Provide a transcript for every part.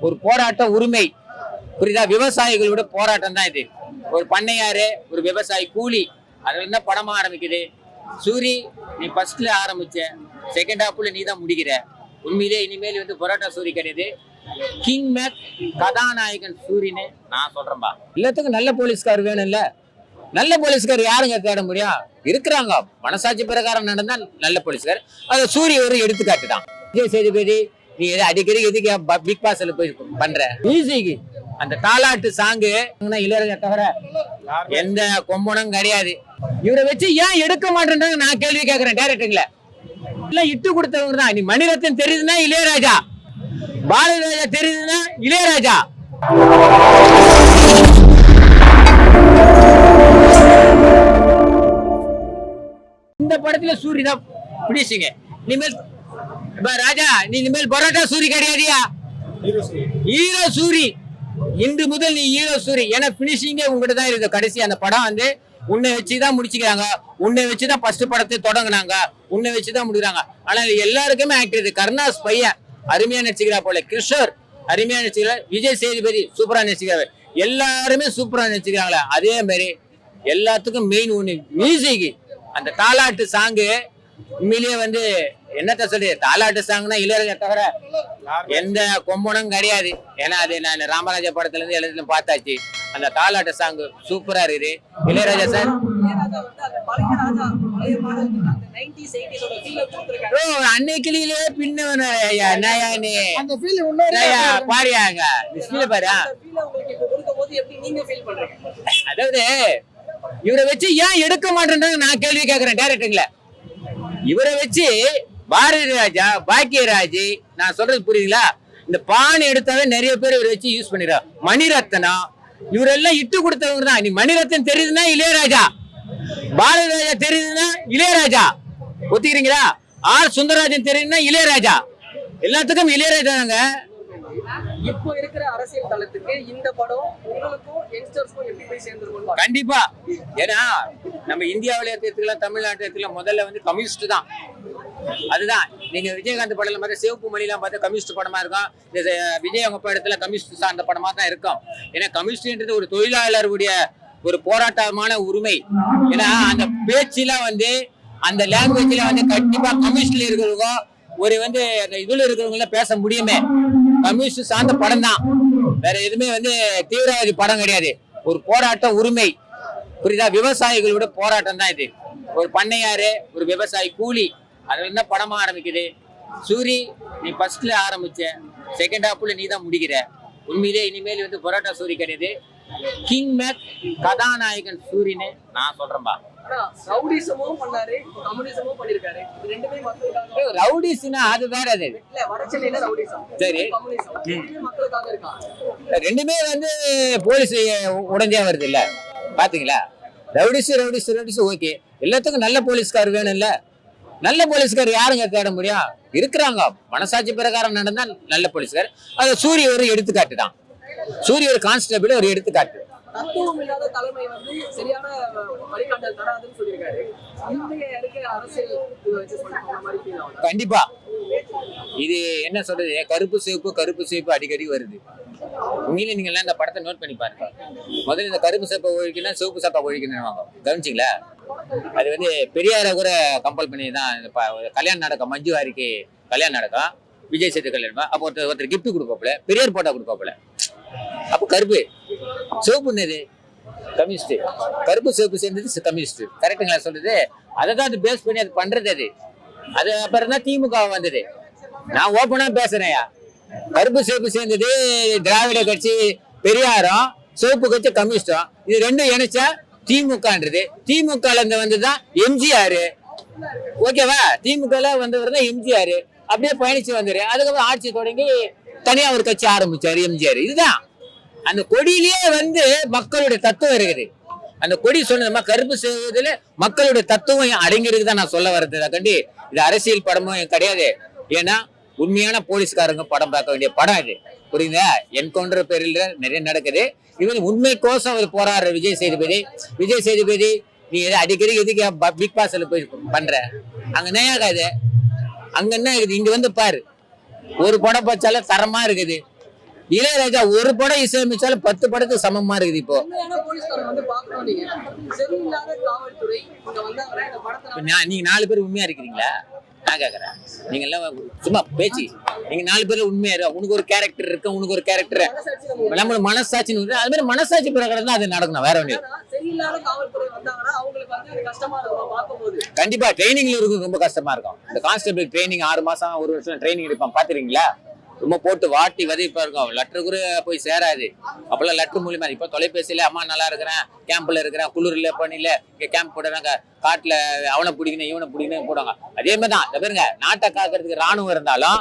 ஒரு போராட்ட உரிமை. புரியுதா? விவசாயிகளோட போராட்டம் தான் இது. ஒரு பண்ணையாரு, ஒரு விவசாயி, கூலி, அதுல என்ன படமா ஆரம்பிக்குது. சூரி, நீ ஃபர்ஸ்ட்ல ஆரம்பிச்ச, செகண்ட் ஹாஃப்ல நீ தான் முடிக்கிற. உண்மையிலே இனிமேல் வந்து பரோட்டா சூரி கிடையாது, கிங் மேக் கதாநாயகன் சூரின்னு நான் சொல்றேன்பா. எல்லாத்துக்கும் நல்ல போலீஸ்கார் வேணும்ல. நல்ல போலீஸ்கார் யாருங்க தேட முடியும்? இருக்கிறாங்க. மனசாட்சி பிரகாரம் நடந்தா நல்ல போலீஸ்கார். அது சூரிய ஒரு எடுத்துக்காட்டு தான். விஜய் சேதுபதி, நீ அடிக்கடி எதுக்கு பிக் பாஸ்ல போய் பண்ற மியூசிக்? அந்த தாலாட்டு சாங்கு இளையராஜா தவிர எந்த கொம்பனும் கிடையாது. இவரை வச்சு ஏன் எடுக்க மாட்டேன்றாங்க நான் கேள்வி கேட்கிறேன் டைரக்டர்ல. எல்லாம் இட்டு கொடுத்தவங்க தான். நீ மணிரத்னம் தெரியுதுன்னா இளையராஜா, பாரதிராஜா தெரியுதுன்னா இளையராஜா. இந்த படத்துல சூரி தான் பிடிச்சிங்க. இனிமேல் ராஜா, நீ இனிமேல் பரோட்டா சூரி கிடையாதியா, ஹீரோ சூரி. இன்று முதல் நீ ஹீரோ சூரி. ஏன்னா பினிஷிங்கே உங்ககிட்ட தான் இருக்கு. கடைசி அந்த படம் வந்து உன்னை வச்சுதான் முடிச்சுக்கிறாங்க, உன்னை வச்சுதான் ஃபர்ஸ்ட் படத்தை தொடங்கினாங்க, உன்னை வச்சுதான் முடிக்கிறாங்க. ஆனா எல்லாருக்குமே ஆக்டர் இது. கருணாஸ் பையன் அருமையா நடிச்சுக்கிறா போல, கிருஷ்ணர் அருமையா நடிச்சுக்கிறார், விஜய் சேதுபதி சூப்பரா நடிச்சுக்கிறாரு, எல்லாருமே சூப்பரா நடிச்சுக்கிறாங்களே. அதே மாதிரி எல்லாத்துக்கும் மெயின் ஒண்ணு மியூசிக். அந்த தாலாட்டு சாங்கு உண்மையிலேயே வந்து என்னத்த சொல்லு, தாலாட்டு சாங்னா இளையராஜா தவிர எந்த கொம்பனும் கிடையாது. ஏன்னா அது நான் ராமராஜா படத்துல இருந்து எல்லாத்துலயும் பார்த்தாச்சு. அந்த தாலாட்டு சாங் சூப்பரா இருக்குது. இளையராஜா சார் அன்னைக்கிலேயே பின்ன பாரியாங்க பாரு. அதாவது இவரை வச்சு ஏன் எடுக்க மாட்டேன்றாங்க நான் கேள்வி கேட்கிறேன் டைரக்டர்ல. இவரை வச்சு பாரதிராஜா, பாக்கியராஜ், நான் சொல்றது புரியுதுங்களா? இந்த பானை எடுத்தாவே நிறைய பேர் இவரை வச்சு யூஸ் பண்ணிடுறாங்க. மணிரத்னம், இவரெல்லாம் இட்டு கொடுத்தவங்க தான். நீ மணிரத்னம் தெரியுதுன்னா இளையராஜா, பாரதிராஜா தெரியுதுன்னா இளையராஜா. ஒத்துக்கிறீங்களா? ஆர் சுந்தரராஜன் தெரியுதுன்னா இளையராஜா. எல்லாத்துக்கும் இளையராஜா தாங்க. இப்போ இருக்கிற அரசியல் தளத்துக்கு இந்த படம் உங்களுக்கும் யங்ஸ்டர்ஸ்க்கும் எப்படி போய் சேர்ந்துருக்கும்? கண்டிப்பா. ஏன்னா நம்ம இந்தியாவில எடுத்துக்கலாம், தமிழ்நாட்டில் எடுத்துக்கலாம், முதல்ல வந்து கம்யூனிஸ்ட் தான். அதுதான் நீங்க விஜயகாந்த் படம்ல பார்த்தா சிவப்பு மணிலாம் பார்த்தா கம்யூனிஸ்ட் படமா இருக்கும். இந்த விஜய் அவங்க படத்துல கம்யூனிஸ்ட் சார்ந்த படமா தான் இருக்கும். ஏன்னா கம்யூனிஸ்ட்ன்றது ஒரு தொழிலாளருடைய ஒரு போராட்டமான உரிமை. ஏன்னா அந்த பேச்சுலாம் வந்து அந்த லாங்குவேஜ்ல வந்து கண்டிப்பா கம்யூனிஸ்ட்ல இருக்கிறவங்க ஒரு வந்து அந்த இதுல இருக்கிறவங்கள பேச முடியுமே. கம்யூனிஸ்ட் சார்ந்த படம் தான், வேற எதுவுமே வந்து தீவிரவாதி படம் கிடையாது. ஒரு போராட்ட உரிமை. புரியுதா? விவசாயிகளோட போராட்டம் தான் இது. ஒரு பண்ணையாரு, ஒரு விவசாயி, கூலி, அதுல என்ன படமா ஆரம்பிக்குது. சூரி, நீ ஃபர்ஸ்ட்ல ஆரம்பிச்ச, செகண்ட் ஹாஃப்ல நீ தான் முடிக்கிற. உண்மையிலே இனிமேல் வந்து பரோட்டா சூரி கிடையாது, கிங் மேக் கதாநாயகன் சூரின்னு நான் சொல்றேன்பா. ரவுடிசமும் பண்ணாரு, கம்யூனிசமும் பண்ணிருக்காரு. இது ரெண்டுமே மக்களுக்காக. ரவுடிஸ்னா அது வேற. அது இல்ல, வடசென்னையில ரவுடிசம், சரி, கம்யூனிசம் மக்களுக்காக இருக்கா. ரெண்டுமே வந்து போலீஸ் உடஞ்சே வருது இல்ல, பாத்தீங்களா? Rowdies rowdies rowdies okay. எல்லாத்துக்கும் நல்ல போலீஸ்கார் வேணும்ல. நல்ல போலீஸ்கார் யாருங்க தேட முடியும்? இருக்கிறாங்க. மனசாட்சி பிரகாரம் நடந்தா நல்ல போலீஸ்கார். அது சூரிய ஒரு எடுத்துக்காட்டு தான். சூரிய ஒரு கான்ஸ்டபிள் ஒரு எடுத்துக்காட்டு. தத்துவம் இல்லாத தலைமை வந்து சரியான வழிகாட்டல் தராதுன்னு சொல்லியிருக்காரு. கண்டிப்பா இது என்ன சொல்றது, கருப்பு சிவப்பு அடிக்கடி வருது. உண்மையிலே நீங்க எல்லாம் இந்த படத்தை நோட் பண்ணி பாருங்க. முதல்ல இந்த கருப்பு சிவப்பை ஒழிக்கணும், சிவப்பு சிவப்பை ஒழிக்கணும். கவனிச்சிங்களா? அது வந்து பெரியார கூட கம்பல் பண்ணி தான் கல்யாணம் நடக்கும். மஞ்சு வாரிக்கு கல்யாணம் நடக்கும், விஜய் சேது கல்யாணம். அப்போ ஒருத்தர் கிஃப்ட் கொடுப்பாப்புல, பெரியார் போட்டா கொடுப்பாப்புல. அப்போ கருப்பு சிவப்புன்னது கம்யூனிஸ்ட், கருப்பு சிவப்பு சேர்ந்தது கம்யூனிஸ்ட். கரெக்டுங்களா சொல்றது? அதை தான் அது பேஸ் பண்ணி அது பண்றது. அது அப்புறம் தான் திமுக வந்தது. நான் ஓப்பனா பேசுறேன்யா. கருப்பு சிவப்பு சேர்ந்தது திராவிட கட்சி பெரியாரும், சிவப்பு கட்சி கம்யூனிஸ்டும். இது ரெண்டும் இணைச்சா திமுகன்றது. திமுக வந்துதான் எம்ஜிஆர். ஓகேவா? திமுக வந்தவர் தான் எம்ஜிஆர். அப்படியே பயணிச்சு வந்தாரு. அதுக்கப்புறம் ஆட்சி தொடங்கி தனியா ஒரு கட்சி ஆரம்பிச்சாரு எம்ஜிஆர். இதுதான் அந்த கொடியிலேயே வந்து மக்களுடைய தத்துவம் இருக்குது. அந்த கொடி சொன்னதுமா கருப்பு செய்வதில் மக்களுடைய தத்துவம் அடங்கிருக்குதான் நான் சொல்ல வர்றது. கண்டி இது அரசியல் படமும் கிடையாது. ஏன்னா உண்மையான போலீஸ்காரங்க படம் பார்க்க வேண்டிய படம் இது. புரியுதா? என்கவுண்டர் பேரில் நிறைய நடக்குது. இவன் உண்மைக்கோசம் அவர் போராடுற விஜய் சேதுபதி நீ அடிக்கடி எதுக்கு பிக் பாஸ்ல போய் பண்ற? அங்க நேயாகாது, அங்க என்ன இருக்குது? இங்க வந்து பாரு, ஒரு படம் பார்த்தாலும் தரமா இருக்குது. இளையராஜா ஒரு படம் இசையமைச்சாலும் 10 படத்துக்கு சமமா இருக்குது இப்போ. உண்மையான போலீஸ்காரங்க வந்து பார்க்கணும். நீங்க சரியில்லாத காவல்துறை இங்க வந்தாங்கன்னா இந்த படத்தை நீங்க 4 பேர் உண்மையா இருக்கிறீங்களா? நான் கேக்குறேன். நீங்க எல்லாம் சும்மா பேச்சு. நீங்க 4 பேர் உண்மையா இரு. உனக்கு ஒரு கேரக்டர் இருக்கு, உனக்கு ஒரு கேரக்டர். நம்ம மனசாட்சின்னு அது மாதிரி மனசாட்சி பிரகாரம் தான் அது நடக்கணும். வேற ஒண்ணு சரியில்லாத காவல்துறை வந்தாங்கன்னா அவங்களுக்கு வந்து இது கஷ்டமா இருக்கும் பார்க்கும்போது. கண்டிப்பா ட்ரைனிங்ல இருக்கும், ரொம்ப கஷ்டமா இருக்கும். இந்த கான்ஸ்டபிள் ட்ரைனிங் 6 மாசம் 1 வருஷம் ட்ரைனிங் எடுப்பான் பாத்துறீங்களா? ரொம்ப போட்டு வாட்டி வதைப்பா இருக்கும். லெட்டர் கூட போய் சேராது. அப்பெல்லாம் லெட்டர் மூலியமா இப்ப தொலைபேசியில அம்மா நல்லா இருக்கிறேன், கேம்ப்ல இருக்கிறேன், குளிர்ல பண்ணில இங்க கேம்ப் போடுறாங்க, காட்டுல அவனை பிடிக்கணும் இவனை பிடிக்கணும் போடுவாங்க. அதே மாதிரிதான் இந்த பாருங்க, நாட்டை காக்கிறதுக்கு ராணுவம் இருந்தாலும்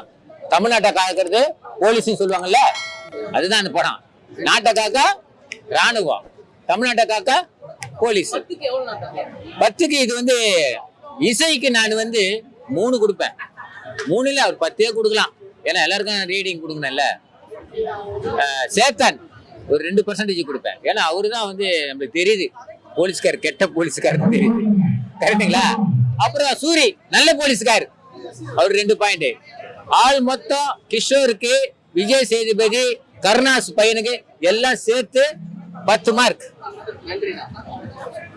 தமிழ்நாட்டை காக்கிறது போலீஸ்னு சொல்லுவாங்கல்ல, அதுதான் அந்த படம். நாட்டை காக்க ராணுவம், தமிழ்நாட்டை காக்க போலீஸ். 10க்கு இது வந்து இசைக்கு நான் வந்து 3 கொடுப்பேன். 3ல அவர் 10 கொடுக்கலாம். ஏன்னா எல்லாருக்கும் ரீடிங் கொடுக்கணும்ல. சேத்தன் ஒரு 2% கொடுப்பேன். ஏன்னா அவரு தான் வந்து நம்மளுக்கு தெரியுது போலீஸ்கார், கெட்ட போலீஸ்காருக்கு தெரியுது. கரெக்டுங்களா? அப்புறம் சூரி நல்ல போலீஸ்கார், அவர் 2 பாயிண்ட். ஆள் மொத்தம் கிஷோருக்கு, விஜய் சேதுபதி, கருணாஸ் பையனுக்கு எல்லாம் சேர்த்து 10 மார்க். நன்றி.